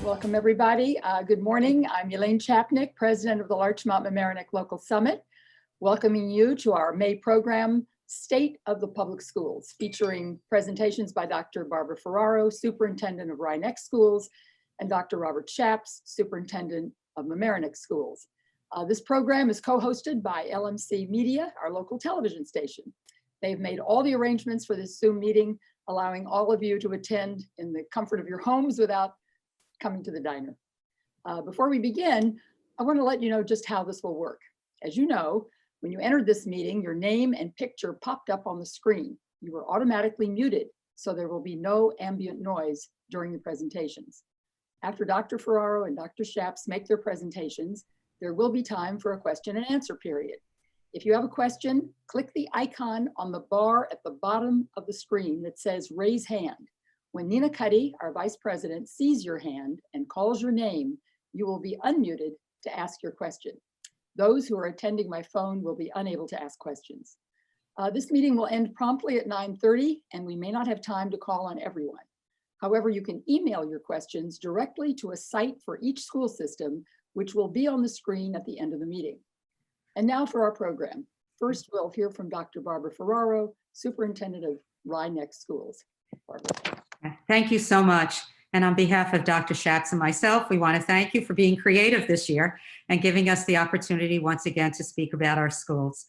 Welcome, everybody. Good morning. I'm Elaine Chapnick, President of the Larchmont Mamaroneck Local Summit, welcoming you to our May program, State of the Public Schools, featuring presentations by Dr. Barbara Ferrara, Superintendent of Wryneck Schools, and Dr. Robert Shapps, Superintendent of Mamaroneck Schools. This program is co-hosted by LMC Media, our local television station. They've made all the arrangements for this Zoom meeting, allowing all of you to attend in the comfort of your homes without coming to the diner. Before we begin, I want to let you know just how this will work. As you know, when you entered this meeting, your name and picture popped up on the screen. You were automatically muted, so there will be no ambient noise during the presentations. After Dr. Ferrara and Dr. Shapps make their presentations, there will be time for a question and answer period. If you have a question, click the icon on the bar at the bottom of the screen that says raise hand. When Nina Cuddy, our Vice President, sees your hand and calls your name, you will be unmuted to ask your question. Those who are attending by phone will be unable to ask questions. This meeting will end promptly at 9:30, and we may not have time to call on everyone. However, you can email your questions directly to a site for each school system, which will be on the screen at the end of the meeting. And now for our program. First, we'll hear from Dr. Barbara Ferrara, Superintendent of Wryneck Schools. Barbara. Thank you so much. And on behalf of Dr. Shapps and myself, we want to thank you for being creative this year and giving us the opportunity once again to speak about our schools.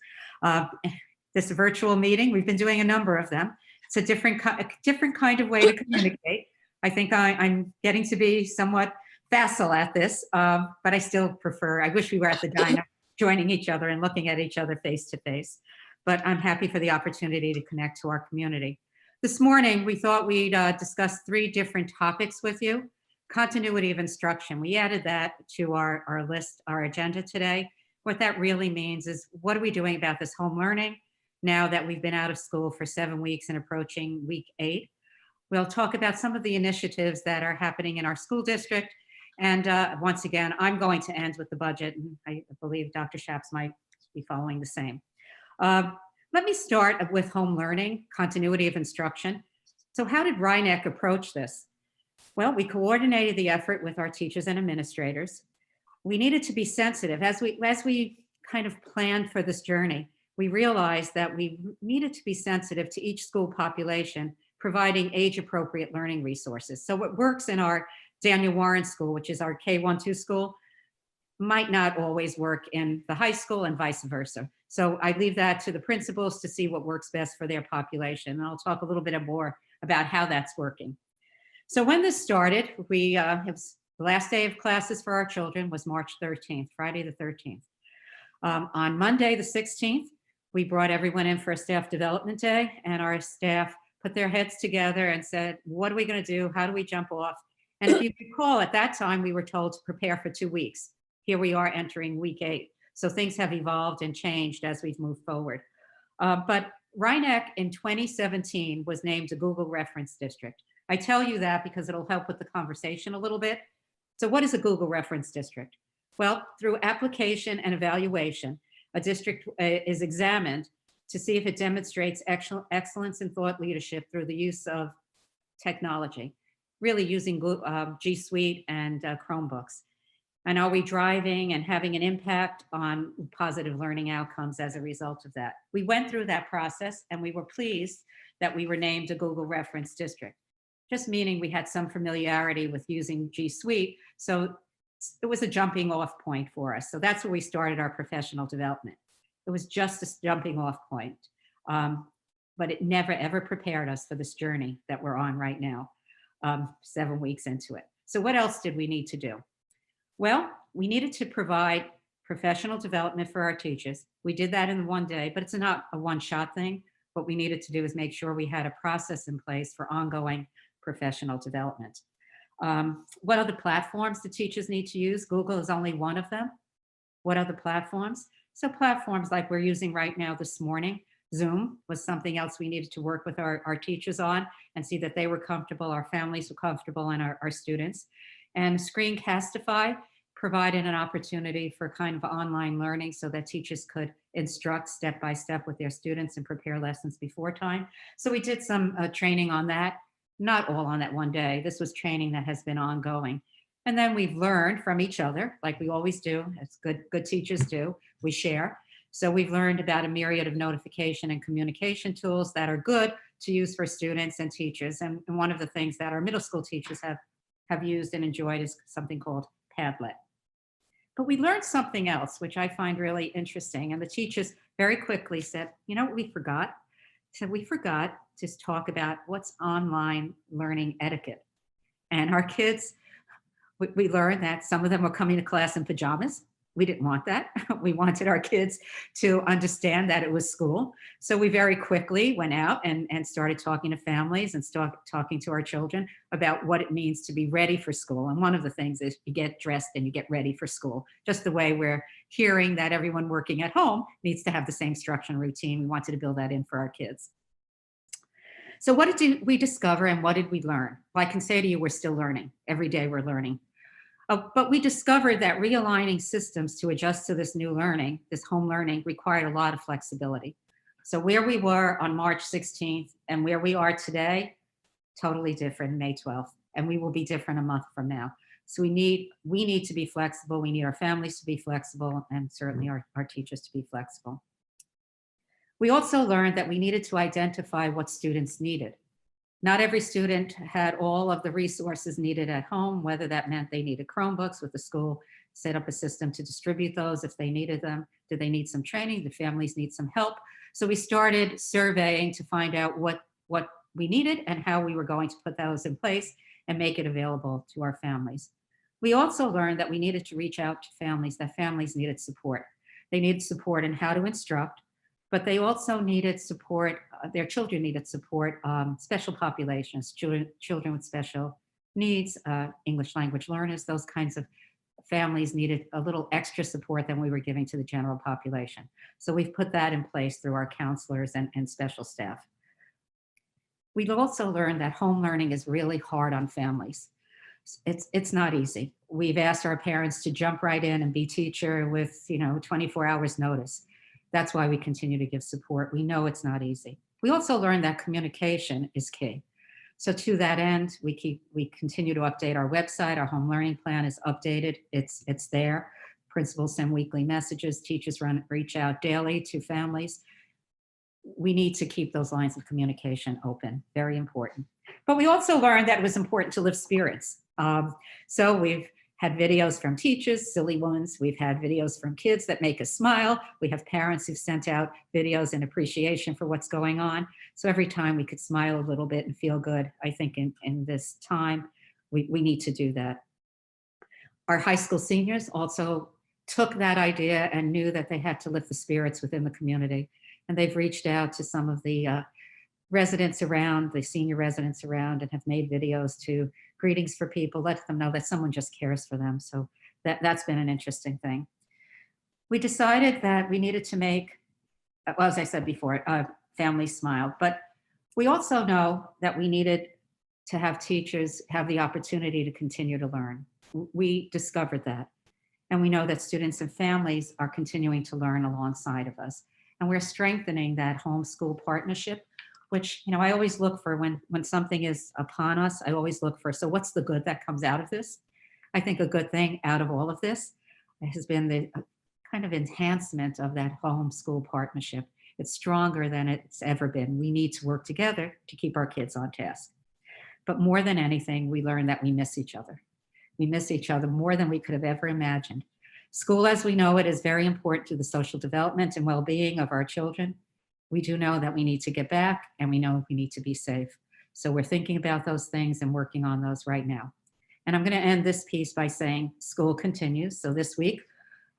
This virtual meeting, we've been doing a number of them. It's a different kind of way to communicate. I think I'm getting to be somewhat facile at this, but I still prefer, I wish we were at the diner joining each other and looking at each other face to face. But I'm happy for the opportunity to connect to our community. This morning, we thought we'd discuss 3 different topics with you. Continuity of instruction. We added that to our list, our agenda today. What that really means is, what are we doing about this home learning now that we've been out of school for 7 weeks and approaching week 8? We'll talk about some of the initiatives that are happening in our school district. And once again, I'm going to end with the budget, and I believe Dr. Shapps might be following the same. Let me start with home learning, continuity of instruction. So how did Wryneck approach this? Well, we coordinated the effort with our teachers and administrators. We needed to be sensitive. As we kind of planned for this journey, we realized that we needed to be sensitive to each school population, providing age-appropriate learning resources. So what works in our Daniel Warren School, which is our K-1-2 school, might not always work in the high school and vice versa. So I leave that to the principals to see what works best for their population. And I'll talk a little bit more about how that's working. So when this started, it was the last day of classes for our children was March 13th, Friday the 13th. On Monday the 16th, we brought everyone in for a staff development day, and our staff put their heads together and said, what are we going to do? How do we jump off? And if you recall, at that time, we were told to prepare for 2 weeks. Here we are entering week 8. So things have evolved and changed as we've moved forward. But Wryneck in 2017 was named a Google Reference District. I tell you that because it'll help with the conversation a little bit. So what is a Google Reference District? Well, through application and evaluation, a district is examined to see if it demonstrates excellence in thought leadership through the use of technology, really using G Suite and Chromebooks. And are we driving and having an impact on positive learning outcomes as a result of that? We went through that process, and we were pleased that we were named a Google Reference District, just meaning we had some familiarity with using G Suite. So it was a jumping off point for us. So that's where we started our professional development. It was just a jumping off point, but it never ever prepared us for this journey that we're on right now, 7 weeks into it. So what else did we need to do? Well, we needed to provide professional development for our teachers. We did that in one day, but it's not a one-shot thing. What we needed to do is make sure we had a process in place for ongoing professional development. What other platforms do teachers need to use? Google is only one of them. What other platforms? So platforms like we're using right now this morning. Zoom was something else we needed to work with our teachers on and see that they were comfortable, our families were comfortable, and our students. And Screencastify provided an opportunity for kind of online learning so that teachers could instruct step by step with their students and prepare lessons before time. So we did some training on that, not all on that one day. This was training that has been ongoing. And then we've learned from each other, like we always do, as good teachers do, we share. So we've learned about a myriad of notification and communication tools that are good to use for students and teachers. And one of the things that our middle school teachers have used and enjoyed is something called Padlet. But we learned something else, which I find really interesting. And the teachers very quickly said, you know what we forgot? So we forgot to talk about what's online learning etiquette. And our kids, we learned that some of them were coming to class in pajamas. We didn't want that. We wanted our kids to understand that it was school. So we very quickly went out and started talking to families and talking to our children about what it means to be ready for school. And one of the things is you get dressed and you get ready for school, just the way we're hearing that everyone working at home needs to have the same structure and routine. We wanted to build that in for our kids. So what did we discover and what did we learn? Well, I can say to you, we're still learning. Every day we're learning. But we discovered that realigning systems to adjust to this new learning, this home learning, required a lot of flexibility. So where we were on March 16th and where we are today, totally different May 12th. And we will be different a month from now. So we need to be flexible. We need our families to be flexible and certainly our teachers to be flexible. We also learned that we needed to identify what students needed. Not every student had all of the resources needed at home, whether that meant they needed Chromebooks with the school, set up a system to distribute those if they needed them. Did they need some training? Did families need some help? So we started surveying to find out what we needed and how we were going to put those in place and make it available to our families. We also learned that we needed to reach out to families, that families needed support. They needed support in how to instruct, but they also needed support, their children needed support, special populations, children with special needs, English language learners, those kinds of families needed a little extra support than we were giving to the general population. So we've put that in place through our counselors and special staff. We've also learned that home learning is really hard on families. It's not easy. We've asked our parents to jump right in and be teacher with 24 hours notice. That's why we continue to give support. We know it's not easy. We also learned that communication is key. So to that end, we continue to update our website. Our home learning plan is updated. It's there. Principals send weekly messages. Teachers reach out daily to families. We need to keep those lines of communication open. Very important. But we also learned that it was important to lift spirits. So we've had videos from teachers, silly ones. We've had videos from kids that make us smile. We have parents who've sent out videos in appreciation for what's going on. So every time we could smile a little bit and feel good, I think in this time, we need to do that. Our high school seniors also took that idea and knew that they had to lift the spirits within the community. And they've reached out to some of the residents around, the senior residents around, and have made videos to greetings for people, let them know that someone just cares for them. So that's been an interesting thing. We decided that we needed to make, well, as I said before, families smile, but we also know that we needed to have teachers have the opportunity to continue to learn. We discovered that. And we know that students and families are continuing to learn alongside of us. And we're strengthening that homeschool partnership, which, I always look for when something is upon us, I always look for, so what's the good that comes out of this? I think a good thing out of all of this has been the kind of enhancement of that homeschool partnership. It's stronger than it's ever been. We need to work together to keep our kids on task. But more than anything, we learn that we miss each other. We miss each other more than we could have ever imagined. School as we know it is very important to the social development and well-being of our children. We do know that we need to get back and we know we need to be safe. So we're thinking about those things and working on those right now. And I'm going to end this piece by saying school continues. So this week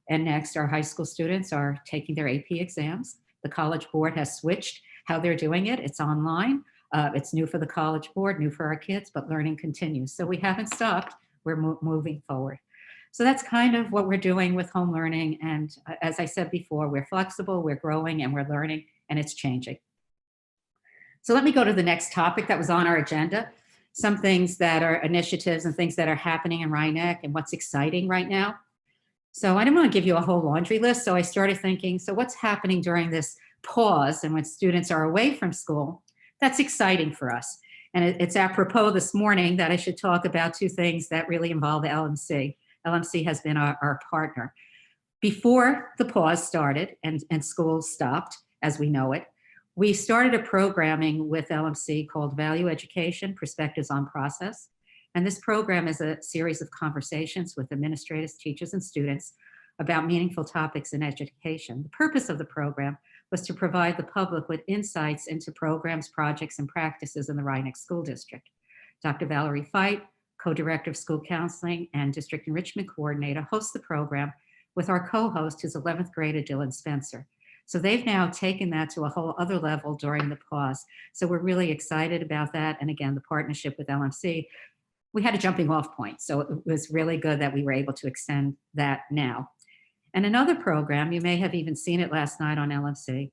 and next, our high school students are taking their AP exams. The College Board has switched how they're doing it. It's online. It's new for the College Board, new for our kids, but learning continues. So we haven't stopped. We're moving forward. So that's kind of what we're doing with home learning. And as I said before, we're flexible, we're growing, and we're learning, and it's changing. So let me go to the next topic that was on our agenda. Some things that are initiatives and things that are happening in Wryneck and what's exciting right now. So I didn't want to give you a whole laundry list. So I started thinking, so what's happening during this pause and when students are away from school? That's exciting for us. And it's apropos this morning that I should talk about two things that really involve the LMC. LMC has been our partner. Before the pause started and schools stopped, as we know it, we started a programming with LMC called Value Education, Perspectives on Process. And this program is a series of conversations with administrators, teachers, and students about meaningful topics in education. The purpose of the program was to provide the public with insights into programs, projects, and practices in the Wryneck School District. Dr. Valerie Feit, co-director of school counseling and district enrichment coordinator, hosts the program with our co-host, who's 11th grader Dylan Spencer. So they've now taken that to a whole other level during the pause. So we're really excited about that. And again, the partnership with LMC, we had a jumping off point. So it was really good that we were able to extend that now. And another program, you may have even seen it last night on LMC,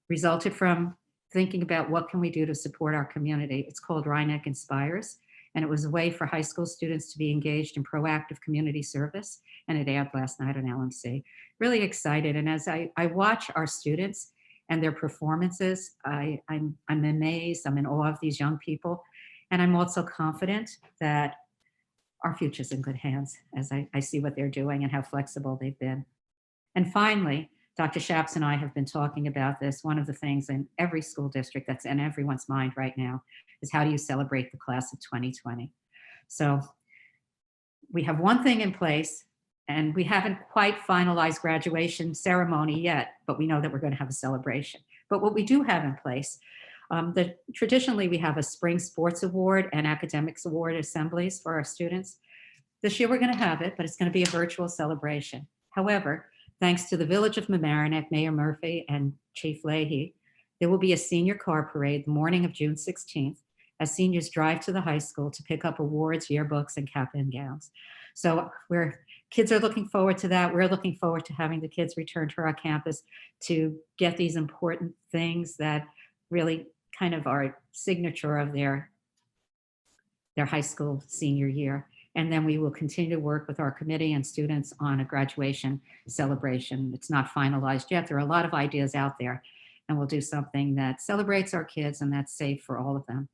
resulted from thinking about what can we do to support our community. It's called Wryneck Inspires, and it was a way for high school students to be engaged in proactive community service, and it aired last night on LMC. Really excited, and as I watch our students and their performances, I'm amazed, I'm in awe of these young people, and I'm also confident that our future's in good hands as I see what they're doing and how flexible they've been. And finally, Dr. Shaps and I have been talking about this. One of the things in every school district that's in everyone's mind right now is how do you celebrate the class of 2020? So we have one thing in place, and we haven't quite finalized graduation ceremony yet, but we know that we're going to have a celebration. But what we do have in place, traditionally we have a spring sports award and academics award assemblies for our students. This year we're going to have it, but it's going to be a virtual celebration. However, thanks to the Village of Mamaroneck, Mayor Murphy and Chief Leahy, there will be a senior car parade the morning of June 16th as seniors drive to the high school to pick up awards, yearbooks, and cap and gowns. So kids are looking forward to that. We're looking forward to having the kids return to our campus to get these important things that really kind of are signature of their high school senior year. And then we will continue to work with our committee and students on a graduation celebration. It's not finalized yet. There are a lot of ideas out there, and we'll do something that celebrates our kids and that's safe for all of them.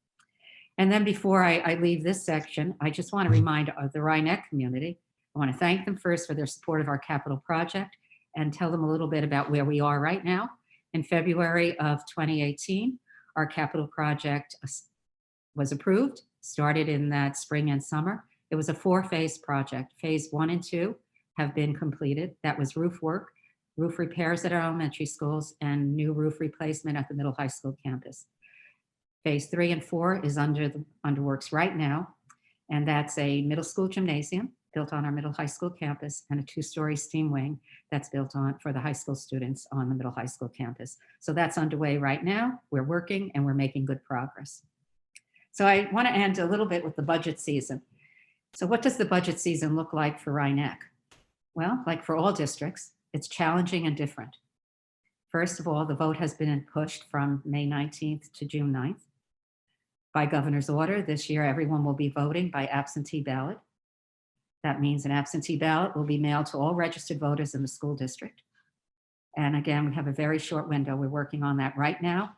And then before I leave this section, I just want to remind the Wryneck community, I want to thank them first for their support of our capital project and tell them a little bit about where we are right now. In February of 2018, our capital project was approved, started in that spring and summer. It was a 4-phase project. Phase 1 and 2 have been completed. That was roof work, roof repairs at our elementary schools, and new roof replacement at the middle high school campus. Phase 3 and 4 is under works right now, and that's a middle school gymnasium built on our middle high school campus and a 2-story steam wing that's built on for the high school students on the middle high school campus. So that's underway right now. We're working and we're making good progress. So I want to end a little bit with the budget season. So what does the budget season look like for Wryneck? Well, like for all districts, it's challenging and different. First of all, the vote has been pushed from May 19th to June 9th. By governor's order, this year everyone will be voting by absentee ballot. That means an absentee ballot will be mailed to all registered voters in the school district. And again, we have a very short window. We're working on that right now.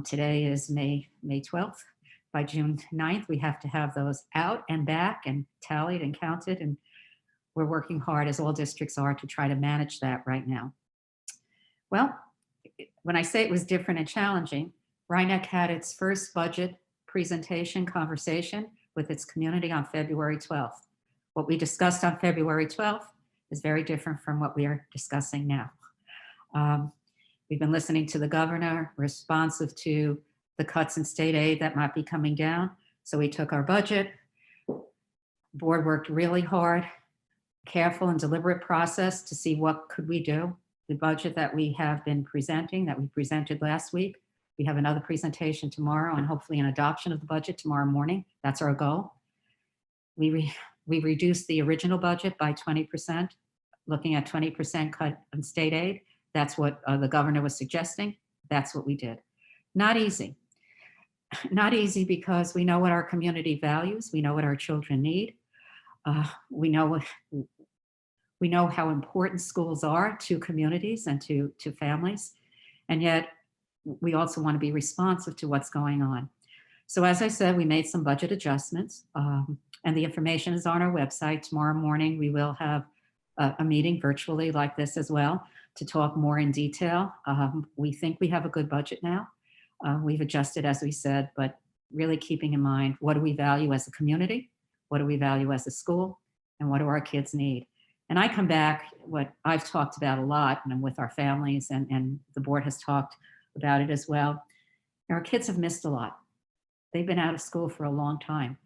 Today is May 12th. By June 9th, we have to have those out and back and tallied and counted. And we're working hard, as all districts are, to try to manage that right now. Well, when I say it was different and challenging, Wryneck had its first budget presentation conversation with its community on February 12th. What we discussed on February 12th is very different from what we are discussing now. We've been listening to the governor, responsive to the cuts in state aid that might be coming down. So we took our budget. Board worked really hard, careful and deliberate process to see what could we do. The budget that we have been presenting, that we presented last week, we have another presentation tomorrow and hopefully an adoption of the budget tomorrow morning. That's our goal. We reduced the original budget by 20%, looking at 20% cut in state aid. That's what the governor was suggesting. That's what we did. Not easy. Not easy because we know what our community values. We know what our children need. We know how important schools are to communities and to families. And yet we also want to be responsive to what's going on. So as I said, we made some budget adjustments, and the information is on our website. Tomorrow morning, we will have a meeting virtually like this as well to talk more in detail. We think we have a good budget now. We've adjusted, as we said, but really keeping in mind, what do we value as a community? What do we value as a school? And what do our kids need? And I come back, what I've talked about a lot, and with our families, and the board has talked about it as well. Our kids have missed a lot. They've been out of school for a long time.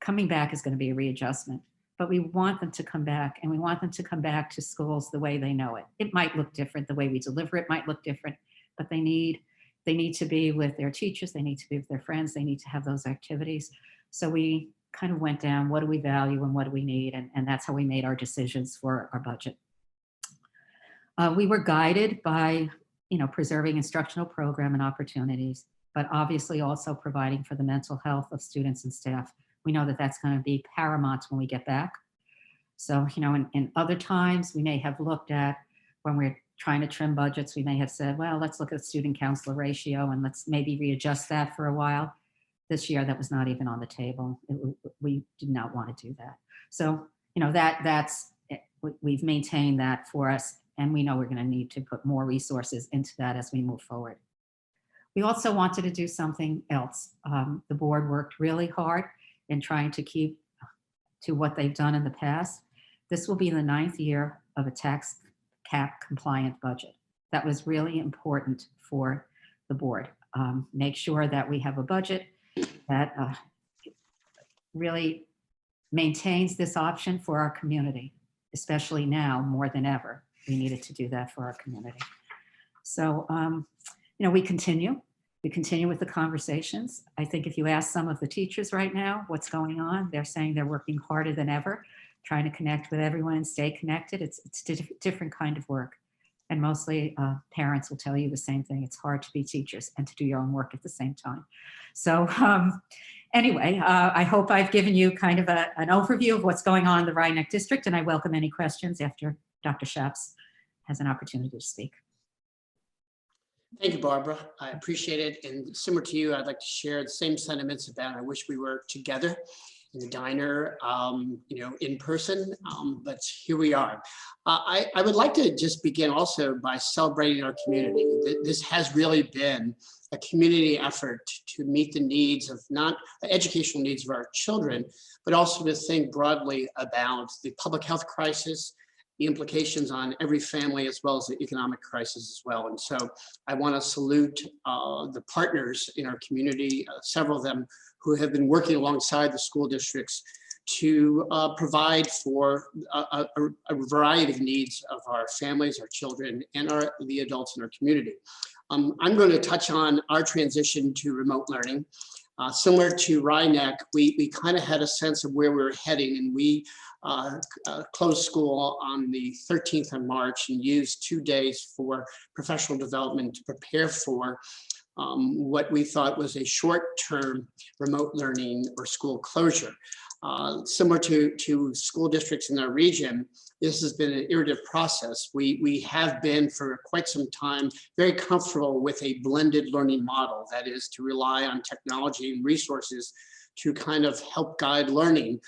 Coming back is going to be a readjustment, but we want them to come back, and we want them to come back to schools the way they know it. It might look different, the way we deliver it might look different, but they need to be with their teachers, they need to be with their friends, they need to have those activities. So we kind of went down, what do we value and what do we need? And that's how we made our decisions for our budget. We were guided by, preserving instructional program and opportunities, but obviously also providing for the mental health of students and staff. We know that that's going to be paramount when we get back. So, in other times we may have looked at, when we're trying to trim budgets, we may have said, well, let's look at student counselor ratio and let's maybe readjust that for a while. This year, that was not even on the table. We did not want to do that. So, that's we've maintained that for us, and we know we're going to need to put more resources into that as we move forward. We also wanted to do something else. The board worked really hard in trying to keep to what they've done in the past. This will be the 9th year of a tax cap compliant budget. That was really important for the board. Make sure that we have a budget that really maintains this option for our community, especially now more than ever. We needed to do that for our community. So, we continue with the conversations. I think if you ask some of the teachers right now what's going on, they're saying they're working harder than ever, trying to connect with everyone and stay connected. It's a different kind of work. And mostly parents will tell you the same thing. It's hard to be teachers and to do your own work at the same time. So anyway, I hope I've given you kind of an overview of what's going on in the Wryneck district, and I welcome any questions after Dr. Schatz has an opportunity to speak. Thank you, Barbara. I appreciate it. And similar to you, I'd like to share the same sentiments about I wish we were together in the diner, in person, but here we are. I would like to just begin also by celebrating our community. This has really been a community effort to meet the needs of not educational needs of our children, but also to think broadly about the public health crisis, the implications on every family, as well as the economic crisis as well. And so I want to salute the partners in our community, several of them who have been working alongside the school districts to provide for a variety of needs of our families, our children, and the adults in our community. I'm going to touch on our transition to remote learning. Similar to Wryneck, we kind of had a sense of where we were heading, and we closed school on the 13th of March and used 2 days for professional development to prepare for what we thought was a short-term remote learning or school closure. Similar to school districts in our region, this has been an iterative process. We have been for quite some time very comfortable with a blended learning model, that is to rely on technology and resources to kind of help guide learning.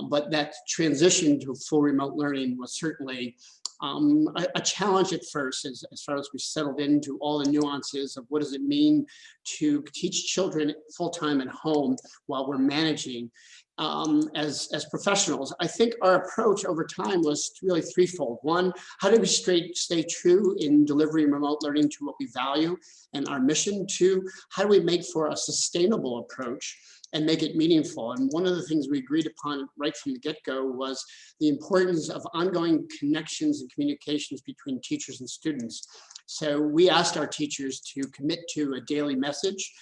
But that transition to full remote learning was certainly a challenge at first, as far as we settled into all the nuances of what does it mean to teach children full-time at home while we're managing. As professionals, I think our approach over time was really threefold. One, how do we stay true in delivering remote learning to what we value and our mission? Two, how do we make for a sustainable approach and make it meaningful? And one of the things we agreed upon right from the get-go was the importance of ongoing connections and communications between teachers and students. So we asked our teachers to commit to a daily message,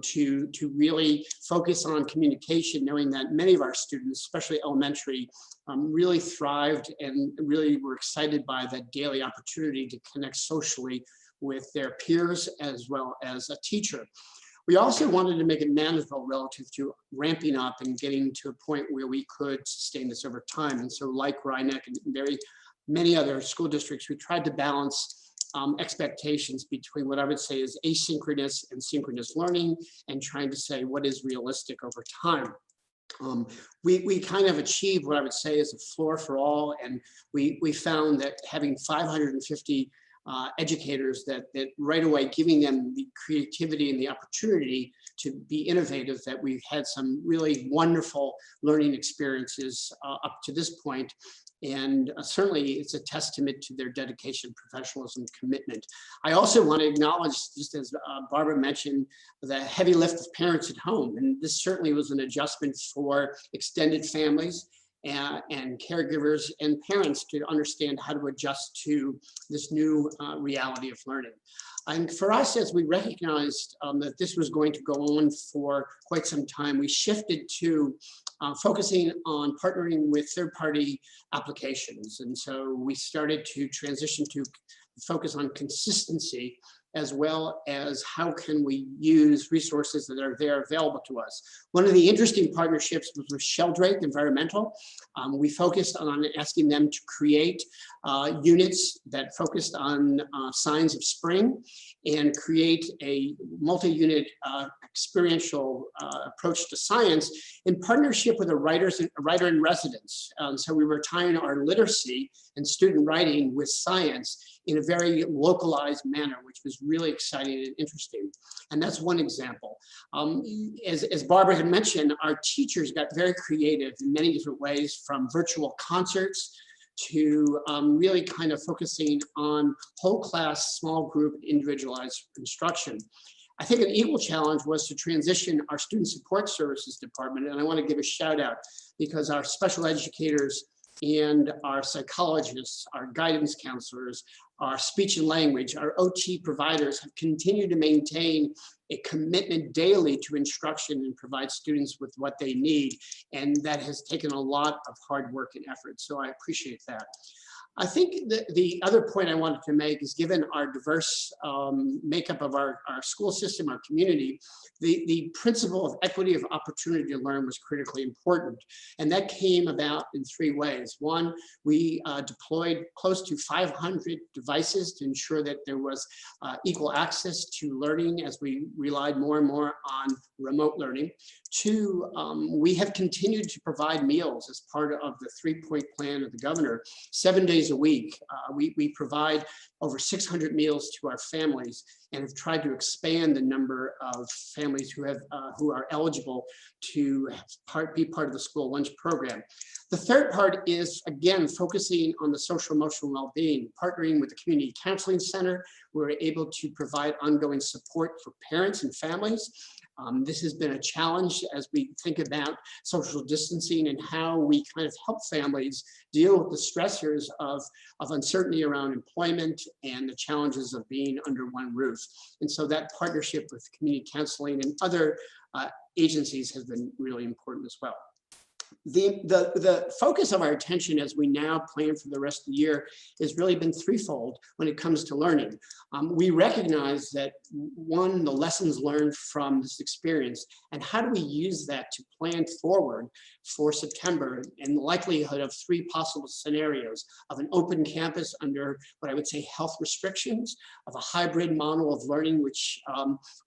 to really focus on communication, knowing that many of our students, especially elementary, really thrived and really were excited by that daily opportunity to connect socially with their peers as well as a teacher. We also wanted to make it manageable relative to ramping up and getting to a point where we could sustain this over time. And so like Wryneck and very many other school districts, we tried to balance expectations between what I would say is asynchronous and synchronous learning, and trying to say what is realistic over time. We kind of achieved what I would say is a floor for all, and we found that having 550 educators that right away, giving them the creativity and the opportunity to be innovative, that we've had some really wonderful learning experiences up to this point. And certainly it's a testament to their dedication, professionalism, commitment. I also want to acknowledge, just as Barbara mentioned, the heavy lift of parents at home. And this certainly was an adjustment for extended families and caregivers and parents to understand how to adjust to this new reality of learning. And for us, as we recognized that this was going to go on for quite some time, we shifted to focusing on partnering with third-party applications. And so we started to transition to focus on consistency, as well as how can we use resources that are there available to us. One of the interesting partnerships was with Sheldrake Environmental. We focused on asking them to create units that focused on signs of spring and create a multi-unit experiential approach to science in partnership with a writer in residence. So we were tying our literacy and student writing with science in a very localized manner, which was really exciting and interesting. And that's one example. As Barbara had mentioned, our teachers got very creative in many different ways, from virtual concerts to really kind of focusing on whole class, small group, individualized instruction. I think an equal challenge was to transition our student support services department. And I want to give a shout out, because our special educators and our psychologists, our guidance counselors, our speech and language, our OT providers have continued to maintain a commitment daily to instruction and provide students with what they need. And that has taken a lot of hard work and effort. So I appreciate that. I think the other point I wanted to make is, given our diverse makeup of our school system, our community, the principle of equity of opportunity to learn was critically important. And that came about in three ways. One, we deployed close to 500 devices to ensure that there was equal access to learning as we relied more and more on remote learning. Two, we have continued to provide meals as part of the 3-point plan of the governor, 7 days a week. We provide over 600 meals to our families, and have tried to expand the number of families who are eligible to be part of the school lunch program. The third part is, again, focusing on the social emotional well-being, partnering with the community counseling center. We're able to provide ongoing support for parents and families. This has been a challenge as we think about social distancing and how we kind of help families deal with the stressors of uncertainty around employment and the challenges of being under one roof. And so that partnership with community counseling and other agencies has been really important as well. The focus of our attention as we now plan for the rest of the year has really been threefold when it comes to learning. We recognize that, one, the lessons learned from this experience, and how do we use that to plan forward for September, and the likelihood of three possible scenarios: of an open campus under what I would say health restrictions, of a hybrid model of learning, which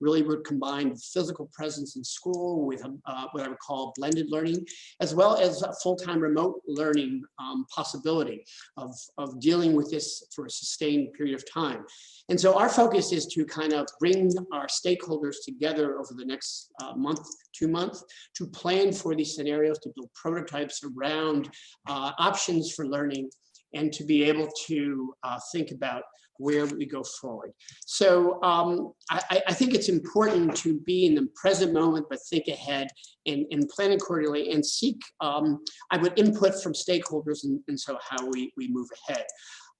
really would combine physical presence in school with what I would call blended learning, as well as a full-time remote learning possibility of dealing with this for a sustained period of time. And so our focus is to kind of bring our stakeholders together over the next month, 2 months, to plan for these scenarios, to build prototypes around options for learning, and to be able to think about where we go forward. So I think it's important to be in the present moment, but think ahead and plan accordingly, and seek, I would, input from stakeholders, and so how we move ahead.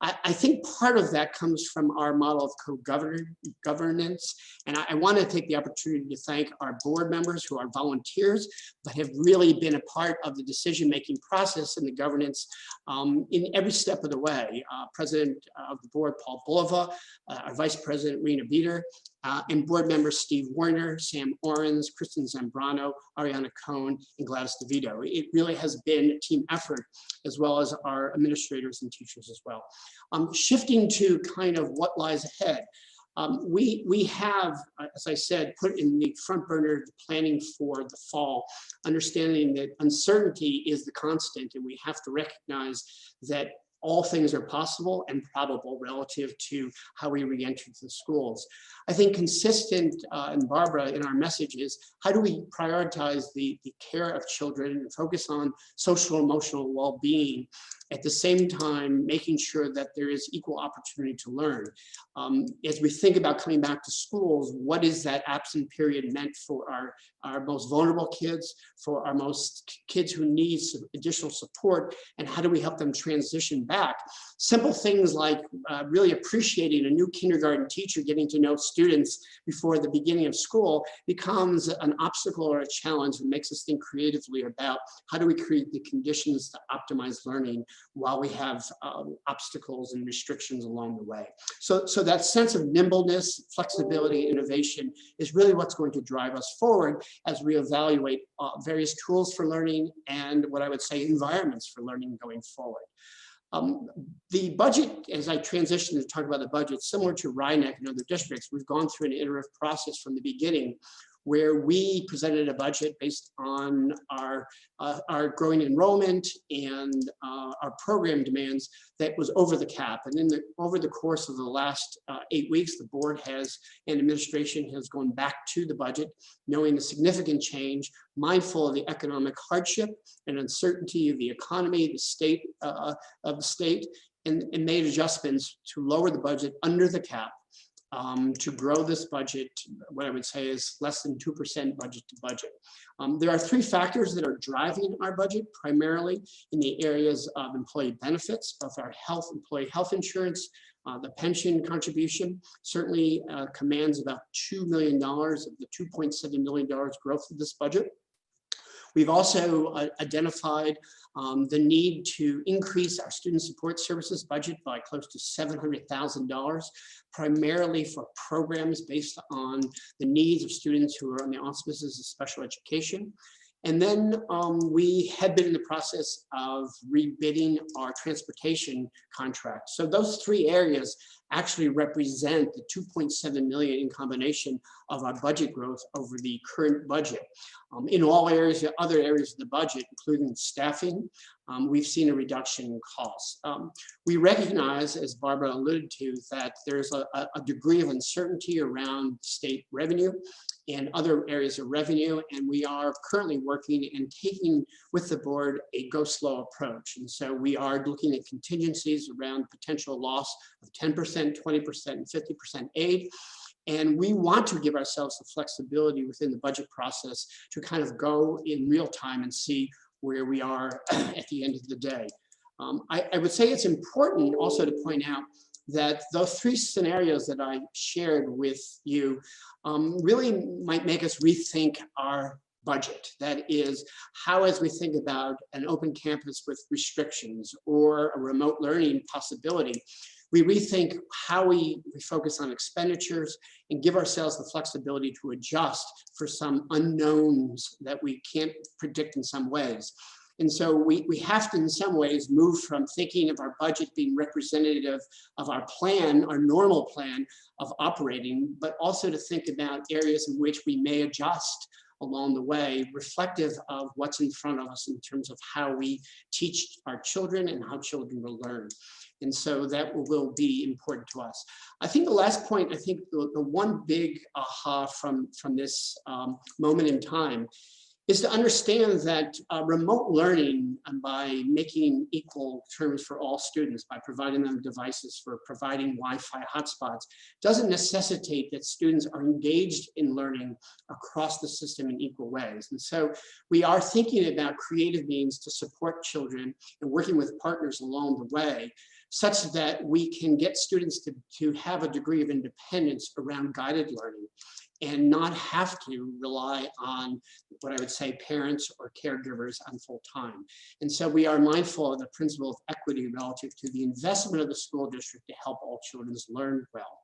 I think part of that comes from our model of co-governance. And I want to take the opportunity to thank our board members who are volunteers, but have really been a part of the decision-making process and the governance in every step of the way. President of the board, Paul Bulova, our Vice President, Rena Beater, and board members Steve Warner, Sam Orens, Kristen Zambrano, Ariana Cohn, and Gladys DeVito. It really has been a team effort, as well as our administrators and teachers as well. Shifting to kind of what lies ahead. We have, as I said, put in the front burner the planning for the fall, understanding that uncertainty is the constant, and we have to recognize that all things are possible and probable relative to how we re-enter the schools. I think consistent, and Barbara, in our message is, how do we prioritize the care of children and focus on social emotional well-being, at the same time making sure that there is equal opportunity to learn. As we think about coming back to schools, what is that absent period meant for our most vulnerable kids, for our most kids who need some additional support, and how do we help them transition back? Simple things like really appreciating a new kindergarten teacher getting to know students before the beginning of school becomes an obstacle or a challenge that makes us think creatively about how do we create the conditions to optimize learning while we have obstacles and restrictions along the way. So that sense of nimbleness, flexibility, innovation is really what's going to drive us forward as we evaluate various tools for learning and what I would say environments for learning going forward. The budget, as I transition to talk about the budget, similar to Wryneck and other districts, we've gone through an iterative process from the beginning where we presented a budget based on our growing enrollment and our program demands that was over the cap. And then over the course of the last 8 weeks, the board and administration has gone back to the budget, knowing the significant change, mindful of the economic hardship and uncertainty of the economy, the state and made adjustments to lower the budget under the cap. To grow this budget, what I would say is less than 2% budget to budget. There are 3 factors that are driving our budget, primarily in the areas of employee benefits, both our employee health insurance, the pension contribution certainly commands about $2 million of the $2.7 million growth of this budget. We've also identified the need to increase our student support services budget by close to $700,000, primarily for programs based on the needs of students who are on the auspices of special education. And then we had been in the process of rebidding our transportation contract. So those 3 areas actually represent the 2.7 million in combination of our budget growth over the current budget. In all areas, other areas of the budget, including staffing, we've seen a reduction in costs. We recognize, as Barbara alluded to, that there's a degree of uncertainty around state revenue and other areas of revenue, and we are currently working and taking with the board a go slow approach. And so we are looking at contingencies around potential loss of 10%, 20%, and 50% aid. And we want to give ourselves the flexibility within the budget process to kind of go in real time and see where we are at the end of the day. I would say it's important also to point out that those 3 scenarios that I shared with you really might make us rethink our budget. That is, how as we think about an open campus with restrictions or a remote learning possibility, we rethink how we focus on expenditures and give ourselves the flexibility to adjust for some unknowns that we can't predict in some ways. And so we have to, in some ways, move from thinking of our budget being representative of our plan, our normal plan of operating, but also to think about areas in which we may adjust along the way, reflective of what's in front of us in terms of how we teach our children and how children will learn. And so that will be important to us. I think the last point, I think the one big aha from this moment in time is to understand that remote learning, by making equal terms for all students, by providing them devices, for providing Wi-Fi hotspots, doesn't necessitate that students are engaged in learning across the system in equal ways. And so we are thinking about creative means to support children and working with partners along the way, such that we can get students to have a degree of independence around guided learning and not have to rely on what I would say parents or caregivers on full time. And so we are mindful of the principle of equity relative to the investment of the school district to help all children learn well.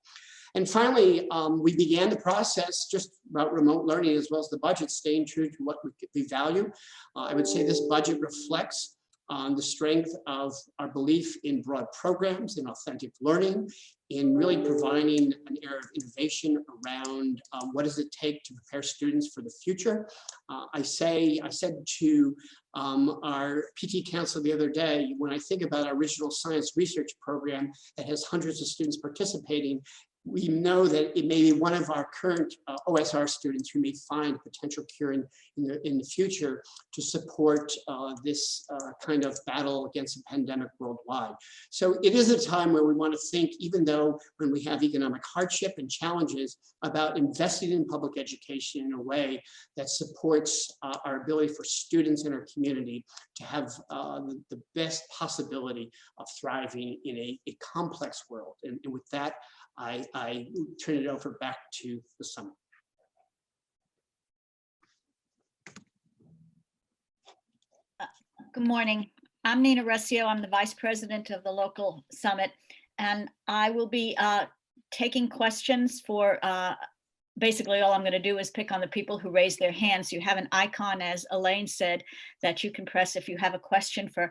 And finally, we began the process just about remote learning as well as the budget, staying true to what we value. I would say this budget reflects the strength of our belief in broad programs, in authentic learning, in really providing an era of innovation around what does it take to prepare students for the future. I said to our PT council the other day, when I think about our original science research program that has hundreds of students participating, we know that it may be one of our current OSR students who may find potential cure in the future to support this kind of battle against the pandemic worldwide. So it is a time where we want to think, even though when we have economic hardship and challenges, about investing in public education in a way that supports our ability for students in our community to have the best possibility of thriving in a complex world. And with that, I turn it over back to the summit. Good morning. I'm Nina Rescio. I'm the Vice President of the local summit, and I will be taking questions for basically all I'm going to do is pick on the people who raise their hands. You have an icon, as Elaine said, that you can press if you have a question for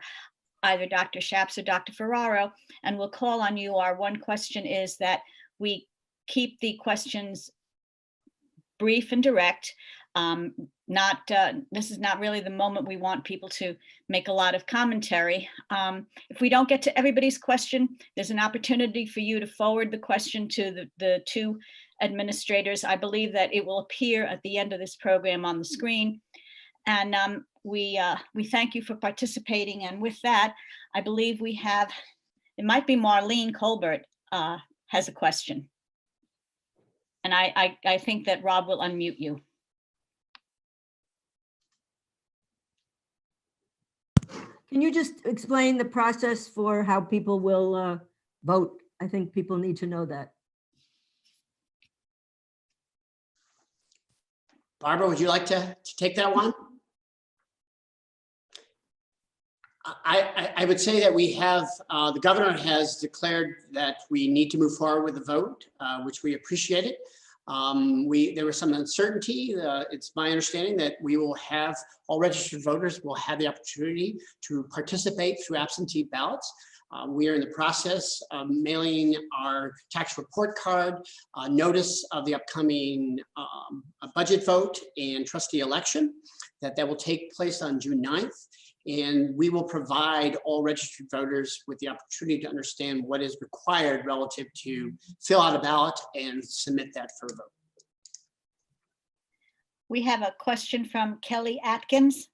either Dr. Schaps or Dr. Ferrara, and we'll call on you. Our one question is that we keep the questions brief and direct. This is not really the moment we want people to make a lot of commentary. If we don't get to everybody's question, there's an opportunity for you to forward the question to the two administrators. I believe that it will appear at the end of this program on the screen. And we thank you for participating. And with that, I believe we have, it might be Marlene Colbert has a question. And I think that Rob will unmute you. Can you just explain the process for how people will vote? I think people need to know that. Barbara, would you like to take that one? I would say that we have, the governor has declared that we need to move forward with the vote, which we appreciate it. There was some uncertainty. It's my understanding that we will have, all registered voters will have the opportunity to participate through absentee ballots. We are in the process of mailing our tax report card, notice of the upcoming budget vote and trustee election, that will take place on June 9th. And we will provide all registered voters with the opportunity to understand what is required relative to fill out a ballot and submit that for a vote. We have a question from Kelly Atkins.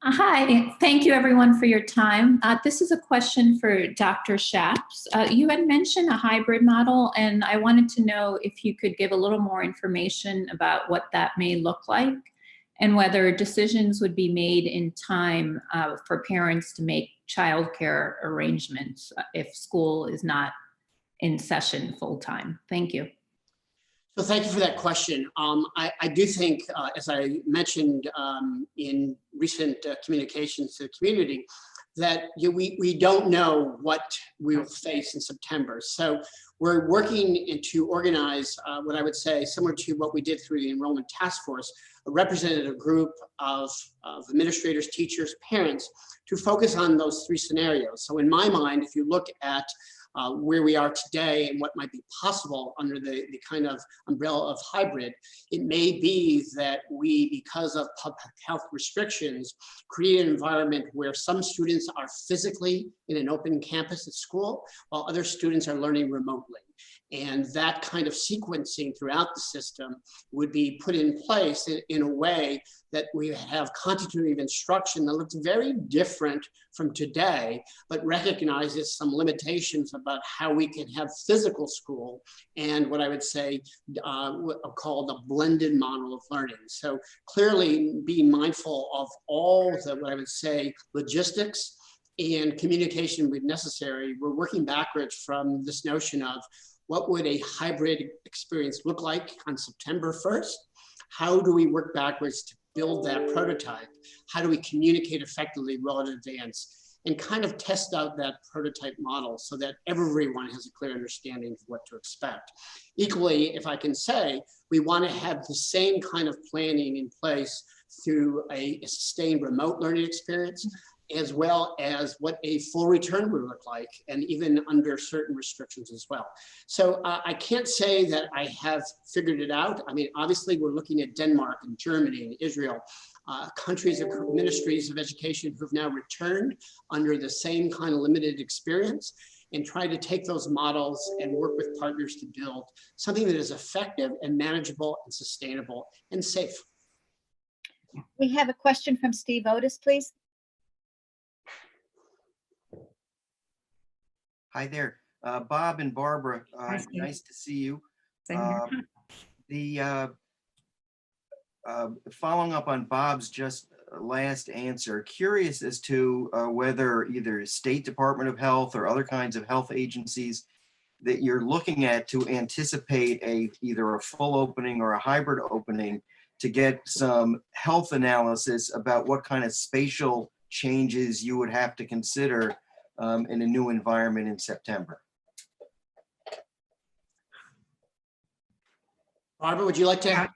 Hi, thank you everyone for your time. This is a question for Dr. Schaps. You had mentioned a hybrid model, and I wanted to know if you could give a little more information about what that may look like and whether decisions would be made in time for parents to make childcare arrangements if school is not in session full time. Thank you. So thank you for that question. I do think, as I mentioned in recent communications to the community, that we don't know what we will face in September. So we're working to organize what I would say, similar to what we did through the enrollment task force, a representative group of administrators, teachers, parents, to focus on those three scenarios. So in my mind, if you look at where we are today and what might be possible under the kind of umbrella of hybrid, it may be that we, because of public health restrictions, create an environment where some students are physically in an open campus at school, while other students are learning remotely. And that kind of sequencing throughout the system would be put in place in a way that we have continuity of instruction that looks very different from today, but recognizes some limitations about how we can have physical school and what I would say what I'll call the blended model of learning. So clearly being mindful of all the, what I would say, logistics and communication when necessary. We're working backwards from this notion of what would a hybrid experience look like on September 1st? How do we work backwards to build that prototype? How do we communicate effectively well in advance? and kind of test out that prototype model so that everyone has a clear understanding of what to expect. Equally, if I can say, we want to have the same kind of planning in place through a sustained remote learning experience, as well as what a full return would look like, and even under certain restrictions as well. So I can't say that I have figured it out. I mean, obviously we're looking at Denmark and Germany and Israel, countries of ministries of education who've now returned under the same kind of limited experience, and try to take those models and work with partners to build something that is effective and manageable and sustainable and safe. We have a question from Steve Otis, please. Hi there, Bob and Barbara. Hi, Steve. Nice to see you. Same here. Following up on Bob's just last answer, curious as to whether either State Department of Health or other kinds of health agencies that you're looking at to anticipate either a full opening or a hybrid opening to get some health analysis about what kind of spatial changes you would have to consider in a new environment in September. Barbara, would you like to?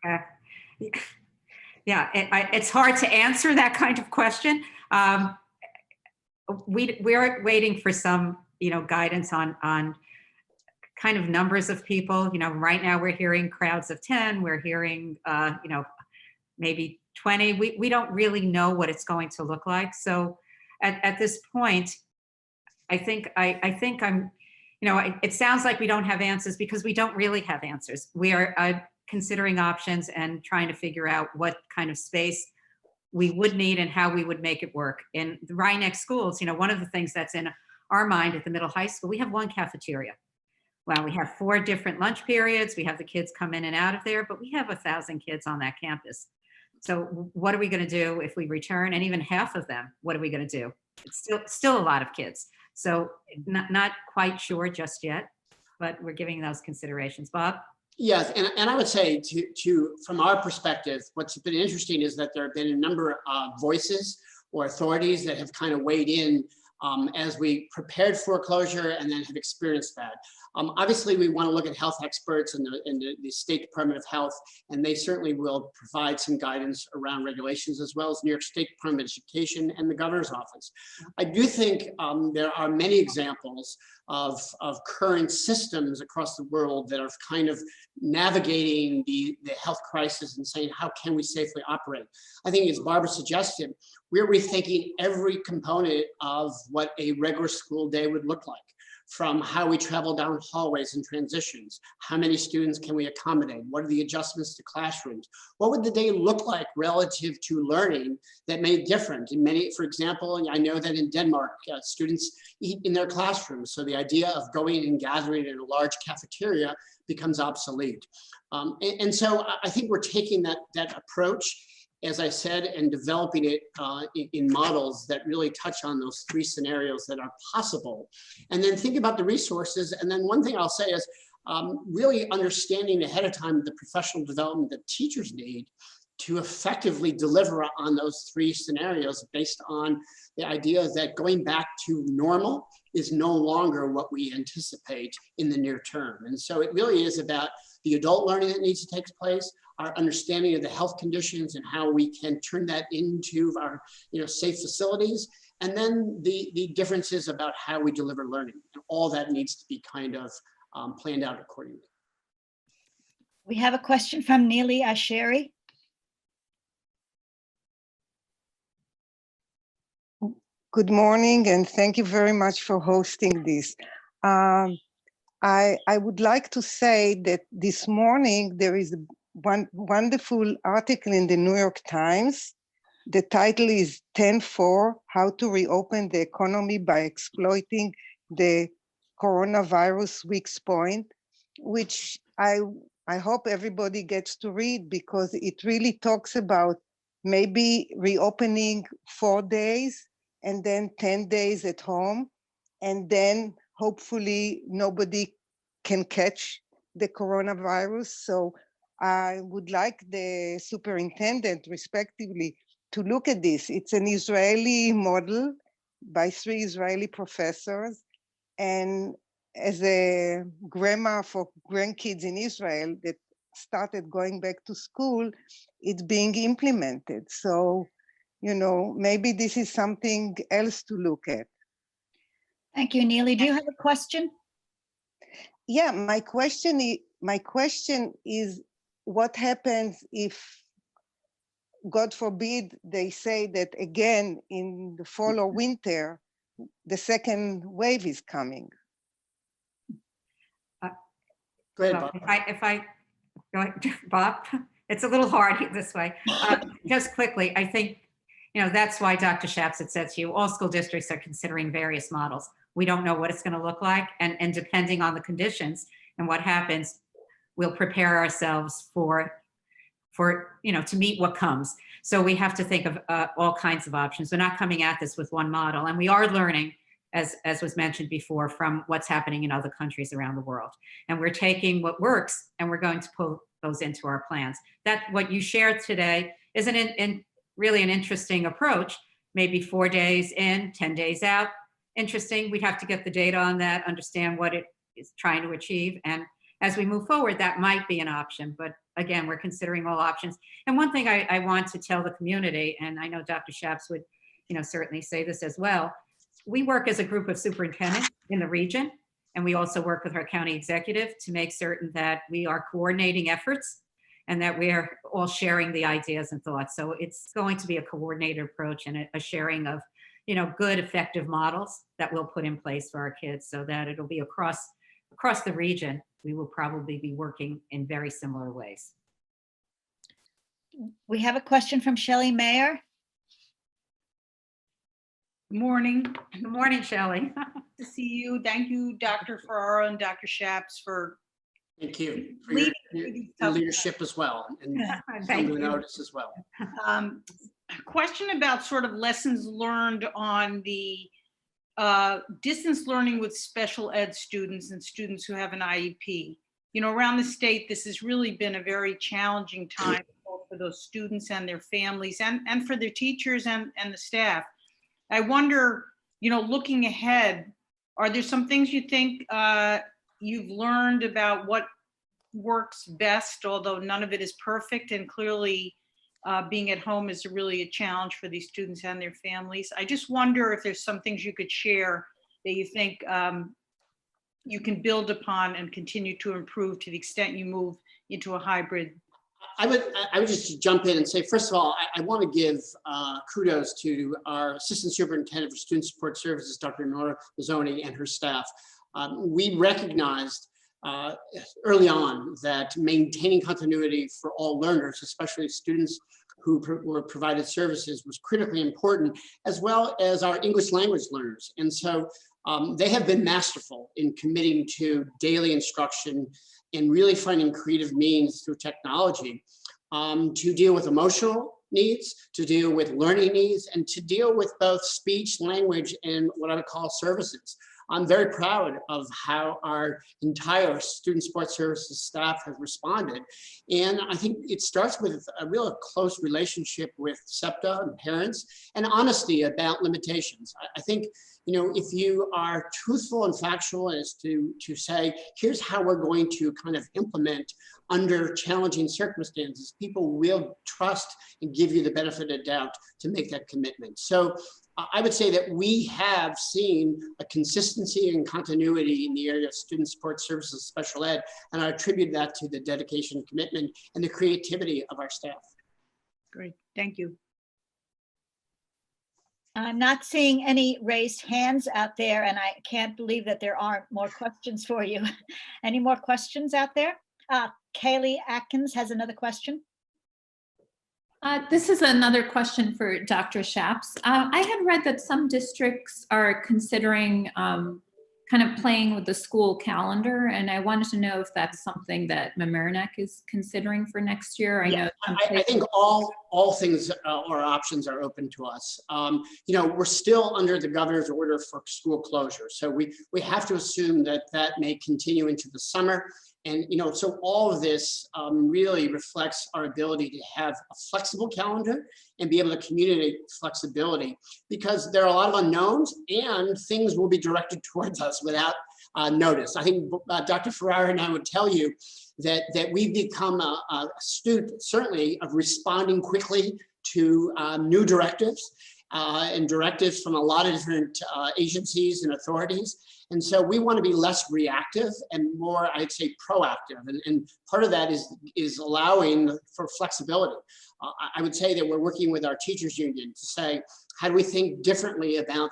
Yeah, it's hard to answer that kind of question. We're waiting for some, guidance on kind of numbers of people. Right now we're hearing crowds of 10. We're hearing, maybe 20. We don't really know what it's going to look like. So at this point, I think I'm, it sounds like we don't have answers because we don't really have answers. We are considering options and trying to figure out what kind of space we would need and how we would make it work. In the Wryneck schools, one of the things that's in our mind at the middle high school, we have one cafeteria. Well, we have 4 different lunch periods. We have the kids come in and out of there, but we have 1,000 kids on that campus. So what are we going to do if we return? And even half of them, what are we going to do? It's still a lot of kids. So not quite sure just yet, but we're giving those considerations. Bob? Yes, and I would say from our perspective, what's been interesting is that there have been a number of voices or authorities that have kind of weighed in as we prepared for closure and then have experienced that. Obviously, we want to look at health experts and the State Department of Health, and they certainly will provide some guidance around regulations, as well as New York State Department of Education and the governor's office. I do think there are many examples of current systems across the world that are kind of navigating the health crisis and saying, how can we safely operate? I think, as Barbara suggested, we're rethinking every component of what a regular school day would look like, from how we travel down hallways and transitions, how many students can we accommodate, what are the adjustments to classrooms, what would the day look like relative to learning that may be different. In many, for example, I know that in Denmark, students eat in their classrooms, so the idea of going and gathering in a large cafeteria becomes obsolete. And so I think we're taking that approach, as I said, and developing it in models that really touch on those 3 scenarios that are possible. And then think about the resources. And then one thing I'll say is really understanding ahead of time the professional development that teachers need to effectively deliver on those 3 scenarios, based on the idea that going back to normal is no longer what we anticipate in the near term. And so it really is about the adult learning that needs to take place, our understanding of the health conditions and how we can turn that into our safe facilities, and then the differences about how we deliver learning. And all that needs to be kind of planned out accordingly. We have a question from Neely Asheri. Good morning, and thank you very much for hosting this. I would like to say that this morning there is one wonderful article in the New York Times. The title is 10-4, How to Reopen the Economy by Exploiting the Coronavirus Weak Point, which I hope everybody gets to read, because it really talks about maybe reopening 4 days and then 10 days at home, and then hopefully nobody can catch the coronavirus. So I would like the superintendent, respectively, to look at this. It's an Israeli model by 3 Israeli professors. And as a grandma for grandkids in Israel that started going back to school, it's being implemented. So, you know, maybe this is something else to look at. Thank you, Neely. Do you have a question? Yeah, my question is what happens if, God forbid, they say that again in the fall or winter, the second wave is coming? Go ahead, Well, Bob. if I go ahead, Bob, it's a little hard this way. Just quickly, I think, that's why Dr. Shaps had said to you, all school districts are considering various models. We don't know what it's going to look like. And depending on the conditions and what happens, we'll prepare ourselves for to meet what comes. So we have to think of all kinds of options. We're not coming at this with one model. And we are learning, as was mentioned before, from what's happening in other countries around the world. And we're taking what works and we're going to pull those into our plans. That what you shared today is really an interesting approach, maybe 4 days in, 10 days out. Interesting. We'd have to get the data on that, understand what it is trying to achieve. And as we move forward, that might be an option. But again, we're considering all options. And one thing I want to tell the community, and I know Dr. Shaps would certainly say this as well, we work as a group of superintendents in the region, and we also work with our county executive to make certain that we are coordinating efforts and that we are all sharing the ideas and thoughts. So it's going to be a coordinated approach and a sharing of, good, effective models that we'll put in place for our kids so that it'll be across the region. We will probably be working in very similar ways. We have a question from Shelley Mayer. Morning. Good morning, Shelley. To see you. Thank you, Dr. Ferrara and Dr. Shaps, for Thank you for leading your through these tough leadership as well, and Thank some you. notice as well. question about sort of lessons learned on the distance learning with special ed students and students who have an IEP. Around the state, this has really been a very challenging time both for those students and their families and for their teachers and the staff. I wonder, looking ahead, are there some things you think you've learned about what works best, although none of it is perfect, and clearly being at home is really a challenge for these students and their families? I just wonder if there's some things you could share that you think you can build upon and continue to improve to the extent you move into a hybrid. I would just jump in and say, first of all, I want to give kudos to our Assistant Superintendent for Student Support Services, Dr. Nora Mazzoni, and her staff. We recognized early on that maintaining continuity for all learners, especially students who were provided services, was critically important, as well as our English language learners. And so they have been masterful in committing to daily instruction and really finding creative means through technology to deal with emotional needs, to deal with learning needs, and to deal with both speech, language, and what I would call services. I'm very proud of how our entire student support services staff have responded. And I think it starts with a real close relationship with SEPTA and parents, and honesty about limitations. I think, if you are truthful and factual as to say, here's how we're going to kind of implement under challenging circumstances, people will trust and give you the benefit of doubt to make that commitment. So I would say that we have seen a consistency and continuity in the area of student support services, special ed, and I attribute that to the dedication, commitment, and the creativity of our staff. Great, thank you. I'm not seeing any raised hands out there, and I can't believe that there aren't more questions for you. Any more questions out there? Kaylee Atkins has another question. This is another question for Dr. Shaps. I had read that some districts are considering kind of playing with the school calendar, and I wanted to know if that's something that Mamaroneck is considering for next year. I think all things or options are open to us. We're still under the governor's order for school closure, so we have to assume that may continue into the summer. And, so all of this really reflects our ability to have a flexible calendar and be able to communicate flexibility, because there are a lot of unknowns and things will be directed towards us without notice. I think Dr. Ferrara and I would tell you that we've become a student, certainly, of responding quickly to new directives and directives from a lot of different agencies and authorities. And so we want to be less reactive and more, I'd say, proactive. And part of that is allowing for flexibility. I would say that we're working with our teachers union to say, how do we think differently about,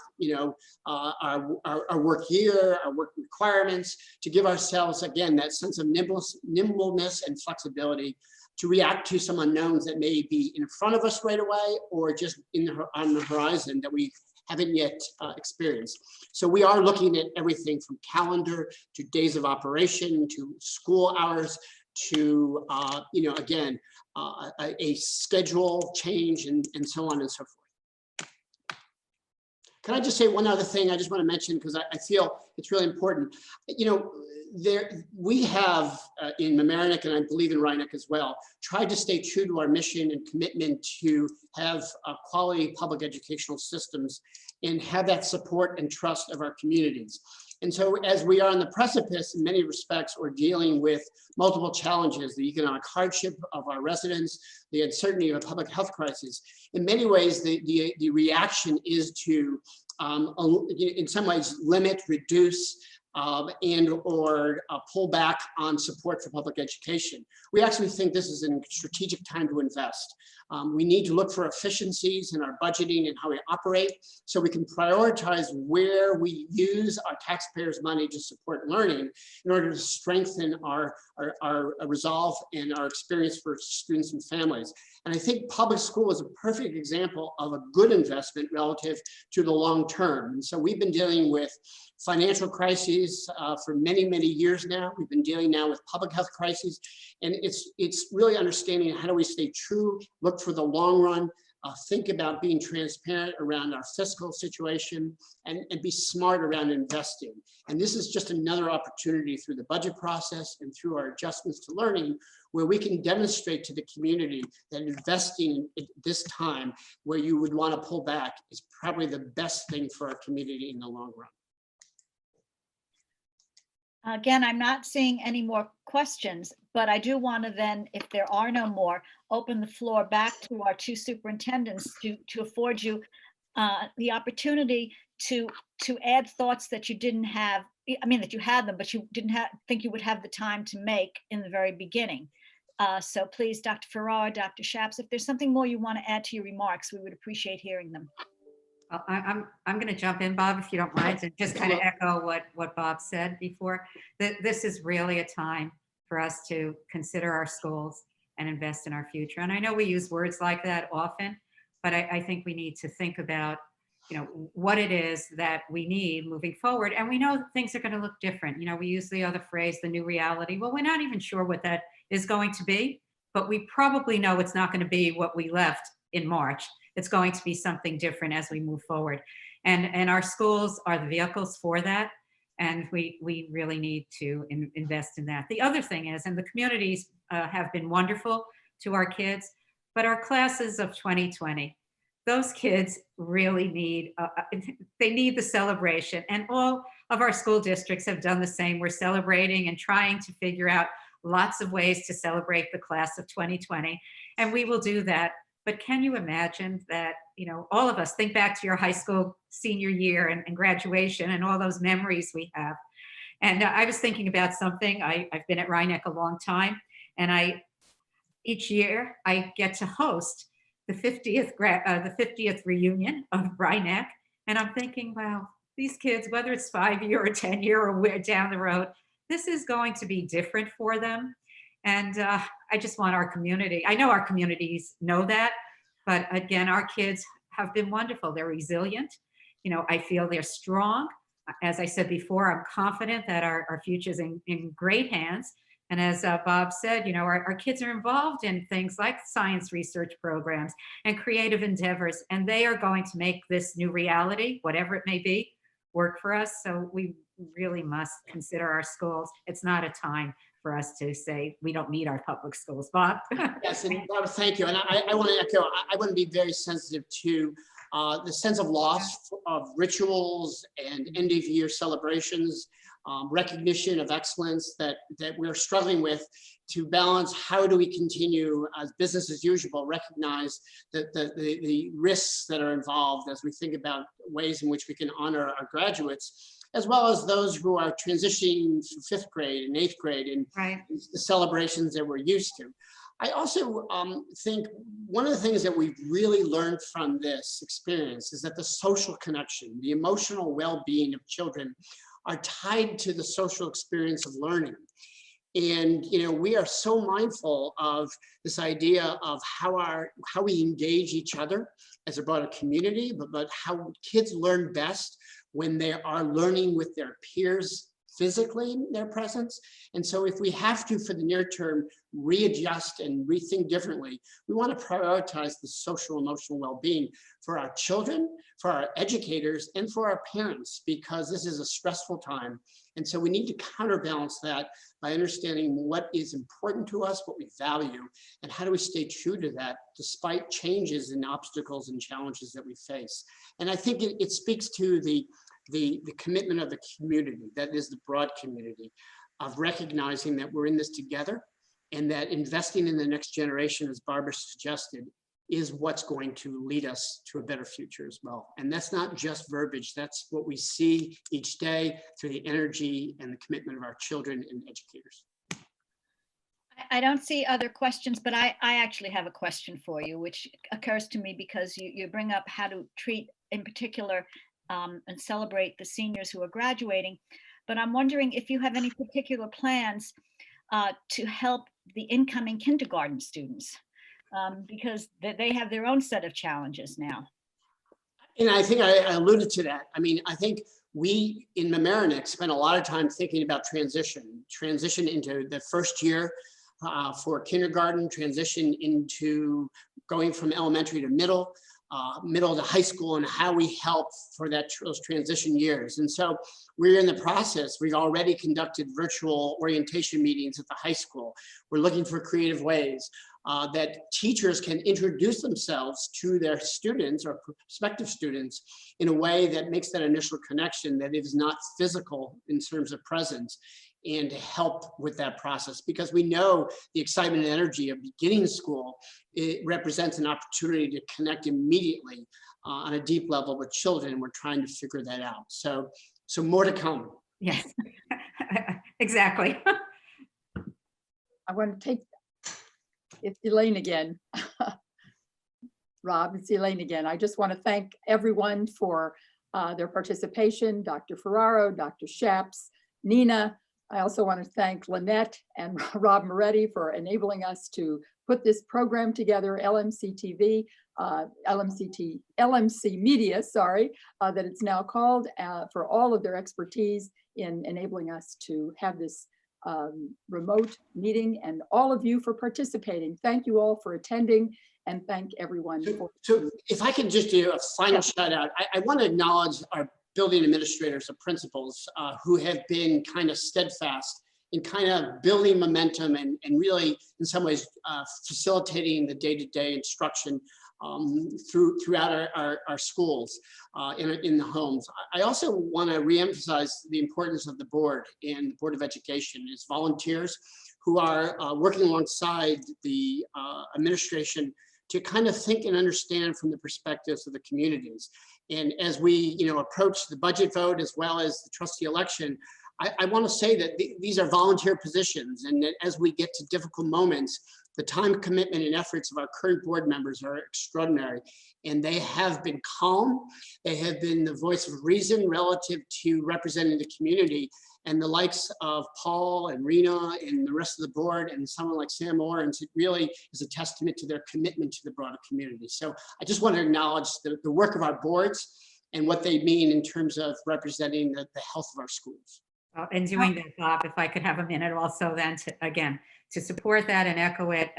our work year, our work requirements, to give ourselves, again, that sense of nimbleness and flexibility to react to some unknowns that may be in front of us right away, or just on the horizon that we haven't yet experienced. So we are looking at everything from calendar to days of operation to school hours to, again, a schedule change and so on and so forth. Can I just say one other thing I just want to mention, because I feel it's really important. We have in Mamaroneck, and I believe in Wryneck as well, tried to stay true to our mission and commitment to have quality public educational systems and have that support and trust of our communities. And so as we are on the precipice, in many respects, we're dealing with multiple challenges: the economic hardship of our residents, the uncertainty of a public health crisis. In many ways, the reaction is to, in some ways, limit, reduce, and or pull back on support for public education. We actually think this is a strategic time to invest. We need to look for efficiencies in our budgeting and how we operate, so we can prioritize where we use our taxpayers' money to support learning in order to strengthen our resolve and our experience for students and families. And I think public school is a perfect example of a good investment relative to the long term. And so we've been dealing with financial crises for many, many years now. We've been dealing now with public health crises, and it's really understanding how do we stay true, look for the long run, think about being transparent around our fiscal situation, and be smart around investing. And this is just another opportunity through the budget process and through our adjustments to learning, where we can demonstrate to the community that investing at this time where you would want to pull back is probably the best thing for our community in the long run. Again, I'm not seeing any more questions, but I do want to then, if there are no more, open the floor back to our two superintendents to afford you the opportunity to add thoughts that you didn't have. I mean, that you had them, but you didn't think you would have the time to make in the very beginning. So please, Dr. Ferrara, Dr. Shaps, if there's something more you want to add to your remarks, we would appreciate hearing them. I'm going to jump in, Bob, if you don't mind, and just kind of echo what Bob said before. This is really a time for us to consider our schools and invest in our future. And I know we use words like that often, but I think we need to think about, what it is that we need moving forward. And we know things are going to look different. We use the other phrase, the new reality. Well, we're not even sure what that is going to be, but we probably know it's not going to be what we left in March. It's going to be something different as we move forward. And our schools are the vehicles for that. And we really need to invest in that. The other thing is, and the communities have been wonderful to our kids, but our classes of 2020, those kids really need, they need the celebration. And all of our school districts have done the same. We're celebrating and trying to figure out lots of ways to celebrate the class of 2020. And we will do that. But can you imagine that, all of us think back to your high school senior year and graduation and all those memories we have. And I was thinking about something. I've been at Wryneck a long time, and each year I get to host the 50th reunion of Wryneck. And I'm thinking, wow, these kids, whether it's 5-year or 10-year or we're down the road, this is going to be different for them. And I just want our community, I know our communities know that, but again, our kids have been wonderful. They're resilient. I feel they're strong. As I said before, I'm confident that our future is in great hands. And as Bob said, our kids are involved in things like science research programs and creative endeavors, and they are going to make this new reality, whatever it may be, work for us. So we really must consider our schools. It's not a time for us to say we don't need our public schools. Bob? Yes, and Barbara, thank you. And I want to echo, I want to be very sensitive to the sense of loss of rituals and end of year celebrations, recognition of excellence that we're struggling with, to balance how do we continue as business as usual, recognize the risks that are involved as we think about ways in which we can honor our graduates, as well as those who are transitioning to 5th grade and 8th grade and the celebrations that we're used to. I also think one of the things that we've really learned from this experience is that the social connection, the emotional well-being of children are tied to the social experience of learning. And we are so mindful of this idea of how we engage each other as a broader community, but how kids learn best when they are learning with their peers physically in their presence. And so if we have to, for the near term, readjust and rethink differently, we want to prioritize the social emotional well-being for our children, for our educators, and for our parents, because this is a stressful time. And so we need to counterbalance that by understanding what is important to us, what we value, and how do we stay true to that despite changes and obstacles and challenges that we face. And I think it speaks to the commitment of the community, that is the broad community, of recognizing that we're in this together and that investing in the next generation, as Barbara suggested, is what's going to lead us to a better future as well. And that's not just verbiage, that's what we see each day through the energy and the commitment of our children and educators. I don't see other questions, but I actually have a question for you, which occurs to me because you bring up how to treat in particular and celebrate the seniors who are graduating. But I'm wondering if you have any particular plans to help the incoming kindergarten students, because they have their own set of challenges now. And I think I alluded to that. I mean, I think we in Mamaroneck spent a lot of time thinking about transition into the first year for kindergarten, transition into going from elementary to middle to high school, and how we help for those transition years. And so we're in the process. We've already conducted virtual orientation meetings at the high school. We're looking for creative ways that teachers can introduce themselves to their students or prospective students in a way that makes that initial connection, that is not physical in terms of presence, and to help with that process, because we know the excitement and energy of beginning school, it represents an opportunity to connect immediately on a deep level with children, and we're trying to figure that out. So more to come. Yes, exactly. I want to take, it's Elaine again. Rob, it's Elaine again. I just want to thank everyone for their participation, Dr. Ferrara, Dr. Shaps, Nina. I also want to thank Lynette and Rob Moretti for enabling us to put this program together, LMC-TV, LMC Media, sorry, that it's now called, for all of their expertise in enabling us to have this remote meeting, and all of you for participating. Thank you all for attending, and thank everyone. So if I could just do a final shout out, I want to acknowledge our building administrators and principals who have been kind of steadfast in kind of building momentum and really in some ways facilitating the day-to-day instruction throughout our schools in the homes. I also want to reemphasize the importance of the board and the Board of Education as volunteers who are working alongside the administration to kind of think and understand from the perspectives of the communities. And as we approach the budget vote as well as the trustee election, I want to say that these are volunteer positions, and that as we get to difficult moments, the time commitment and efforts of our current board members are extraordinary, and they have been calm. They have been the voice of reason relative to representing the community, and the likes of Paul and Rena and the rest of the board and someone like Sam Lawrence, it really is a testament to their commitment to the broader community. So I just want to acknowledge the work of our boards and what they mean in terms of representing the health of our schools. And doing that, Bob, if I could have a minute also then to support that and echo it,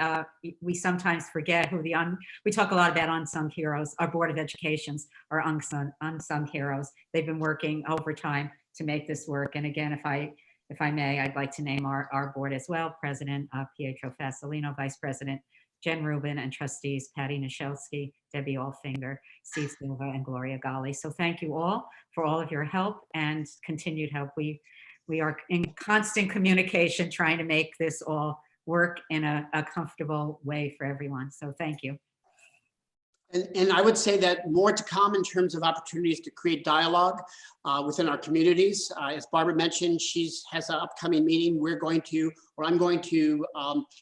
we sometimes forget who we talk a lot about unsung heroes. Our Board of Educations are unsung heroes. They've been working overtime to make this work. And again, if if I may, I'd like to name our board as well. President Pietro Fasolino, Vice President Jen Rubin, and trustees Patty Nischelski, Debbie Alfinger, Steve Silva, and Gloria Gali. So thank you all for all of your help and continued help. We are in constant communication trying to make this all work in a comfortable way for everyone. So thank you. And I would say that more to come in terms of opportunities to create dialogue within our communities. As Barbara mentioned, she has an upcoming meeting. I'm going to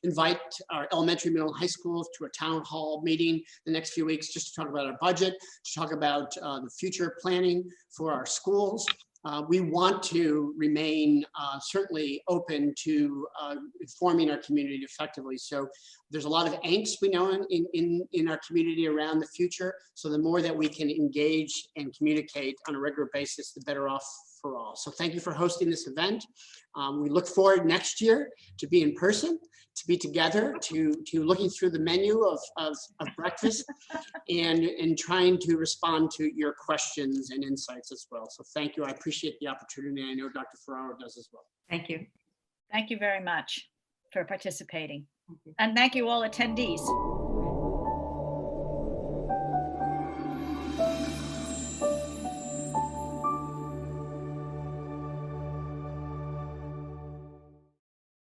invite our elementary, middle, and high schools to a town hall meeting the next few weeks, just to talk about our budget, to talk about the future planning for our schools. We want to remain certainly open to informing our community effectively. So there's a lot of angst, we know, in our community around the future. So the more that we can engage and communicate on a regular basis, the better off for all. So thank you for hosting this event. We look forward next year to be in person, to be together, to looking through the menu of breakfast and trying to respond to your questions and insights as well. So thank you. I appreciate the opportunity. I know Dr. Ferrara does as well. Thank you. Thank you very much for participating. And thank you all attendees.